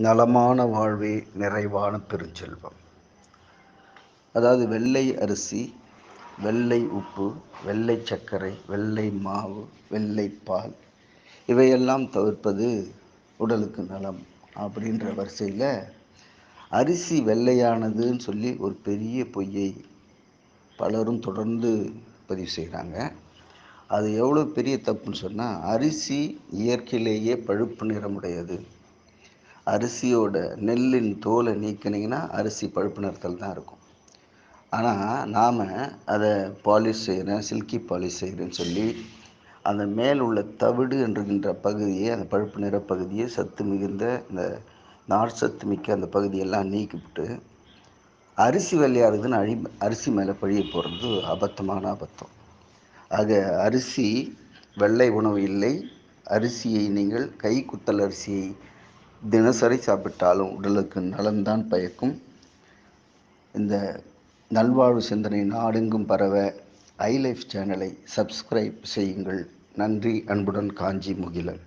நலமான வாழ்வே நிறைவான பெருஞ்செல்வம். அதாவது வெள்ளை அரிசி, வெள்ளை உப்பு, வெள்ளை சர்க்கரை, வெள்ளை மாவு, வெள்ளை பால் இவையெல்லாம் தவிர்ப்பது உடலுக்கு நலம் அப்படின்ற வரிசையில் அரிசி வெள்ளையானதுன்னு சொல்லி ஒரு பெரிய பொய்யை பலரும் தொடர்ந்து பதிவு செய்கிறாங்க. அது எவ்வளோ பெரிய தப்புன்னு சொன்னால், அரிசி இயற்கையிலேயே பழுப்பு நிறமுடையது. அரிசியோட நெல்லின் தோலை நீக்கினீங்கன்னா அரிசி பழுப்பு நிறத்தில் தான் இருக்கும். ஆனால் நாம் அதை பாலிஷ் செய்கிறேன், சில்கி பாலிஷ் செய்கிறேன்னு சொல்லி அந்த மேல் உள்ள தவிடு என்கின்ற பகுதியை, அந்த பழுப்பு நிற பகுதியை, சத்து மிகுந்த இந்த நார் சத்து மிக்க அந்த பகுதியெல்லாம் நீக்கிவிட்டு அரிசி வெள்ளையாகுதுன்னு அரிசி மேலே பழிய போகிறது அபத்தமான அபத்தம். ஆக அரிசி வெள்ளை உணவு இல்லை. அரிசியை நீங்கள் கைக்குத்தல் அரிசியை தினசரி சாப்பிட்டாலும் உடலுக்கு நலன்தான் பயக்கும். இந்த நல்வாழ்வு சிந்தனை நாடெங்கும் பரவ ஐலைஃப் சேனலை சப்ஸ்கிரைப் செய்யுங்கள். நன்றி. அன்புடன் காஞ்சி முகிலன்.